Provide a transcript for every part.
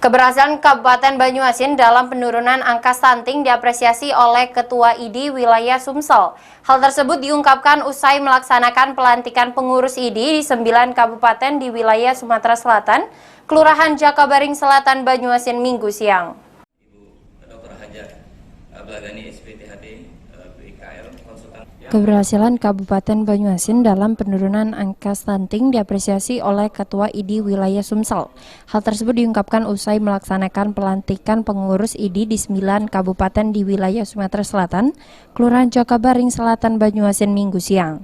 Keberhasilan Kabupaten Banyuasin dalam penurunan angka stunting diapresiasi oleh Ketua ID Wilayah Sumsel. Hal tersebut diungkapkan usai melaksanakan pelantikan pengurus ID di 9 kabupaten di wilayah Sumatera Selatan, Kelurahan Jakabaring Selatan, Banyuasin, Minggu siang. Keberhasilan Kabupaten Banyuasin dalam penurunan angka stunting diapresiasi oleh Ketua ID Wilayah Sumsel. Hal tersebut diungkapkan usai melaksanakan pelantikan pengurus ID di 9 kabupaten di wilayah Sumatera Selatan, Kelurahan Jakabaring Selatan, Banyuasin, Minggu siang.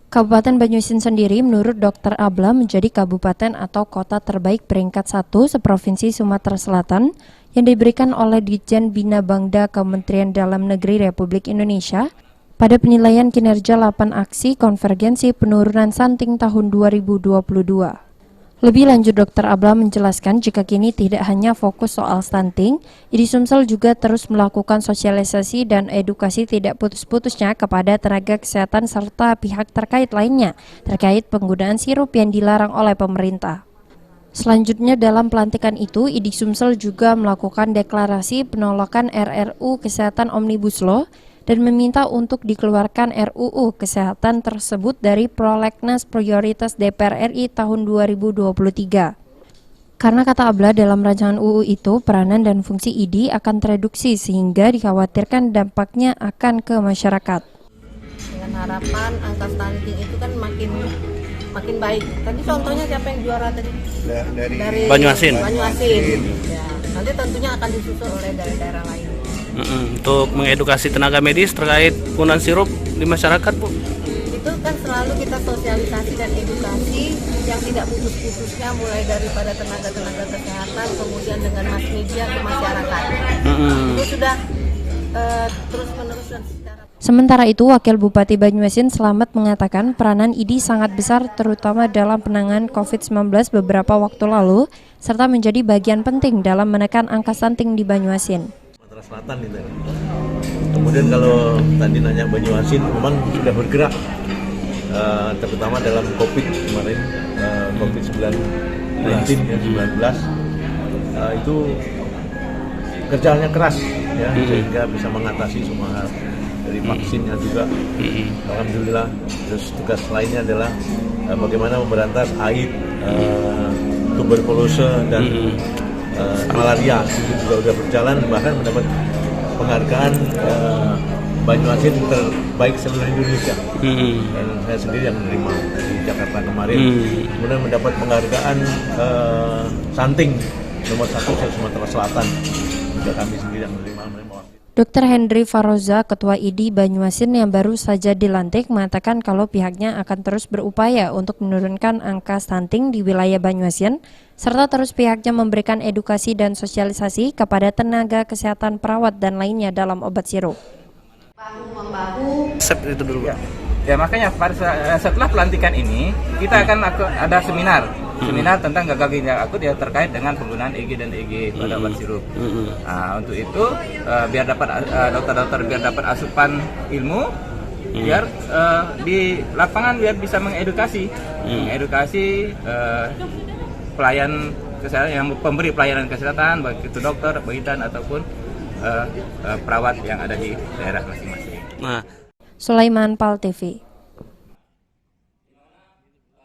Kabupaten Banyuasin sendiri menurut Dr. Abla menjadi kabupaten atau kota terbaik peringkat 1 seprovinsi Sumatera Selatan yang diberikan oleh Ditjen Bina Bangda Kementerian Dalam Negeri Republik Indonesia pada penilaian kinerja 8 aksi konvergensi penurunan stunting tahun 2022. Lebih lanjut, Dr. Abla menjelaskan jika kini tidak hanya fokus soal stunting, ID Sumsel juga terus melakukan sosialisasi dan edukasi tidak putus-putusnya kepada tenaga kesehatan serta pihak terkait lainnya terkait penggunaan sirup yang dilarang oleh pemerintah. Selanjutnya dalam pelantikan itu, ID Sumsel juga melakukan deklarasi penolakan RRU Kesehatan Omnibus Law dan meminta untuk dikeluarkan RUU Kesehatan tersebut dari prolegnas prioritas DPR RI tahun 2023. Karena kata Abla, dalam rancangan UU itu, peranan dan fungsi ID akan tereduksi sehingga dikhawatirkan dampaknya akan ke masyarakat. Dengan harapan angka stunting itu kan makin baik. Tadi contohnya siapa yang juara tadi? Dari Banyuasin. Ya, nanti tentunya akan disusul oleh daerah-daerah lain. Untuk mengedukasi tenaga medis terkait penggunaan sirup di masyarakat, Bu. Itu kan selalu kita sosialisasi dan edukasi yang tidak putus-putusnya, mulai daripada tenaga-tenaga kesehatan, kemudian dengan mass media ke masyarakat. Itu sudah terus-menerus dan secara. Sementara itu, Wakil Bupati Banyuasin Slamet mengatakan peranan ID sangat besar terutama dalam penanganan COVID-19 beberapa waktu lalu, serta menjadi bagian penting dalam menekan angka stunting di Banyuasin. Selatan itu. Kemudian kalau tadi nanya Banyuasin, memang sudah bergerak terutama dalam COVID kemarin, COVID-19 itu kerjanya keras ya, sehingga bisa mengatasi semua hal dari vaksinnya juga. Alhamdulillah. Terus tugas lainnya adalah bagaimana memberantas AIDS, tuberkulose dan malaria itu juga sudah berjalan, bahkan mendapat penghargaan Banyuasin terbaik seluruh Indonesia. Dan saya sendiri yang menerima di Jakarta kemarin. Kemudian mendapat penghargaan stunting nomor 1 Sumatera Selatan. Juga kami sendiri yang menerima. Dr. Hendri Faroza, Ketua ID Banyuasin yang baru saja dilantik, mengatakan kalau pihaknya akan terus berupaya untuk menurunkan angka stunting di wilayah Banyuasin, serta terus pihaknya memberikan edukasi dan sosialisasi kepada tenaga kesehatan, perawat, dan lainnya dalam obat sirup. Itu dulu. Ya, makanya setelah pelantikan ini, kita akan ada seminar tentang gagal ginjal akut yang terkait dengan penggunaan EG dan EG pada obat sirup. Nah, untuk itu biar dapat dokter-dokter biar dapat asupan ilmu, biar di lapangan biar bisa mengedukasi pelayan kesehatan yang pemberi pelayanan kesehatan, baik itu dokter, bidan ataupun perawat yang ada di daerah masing-masing. Sulaiman Pal TV.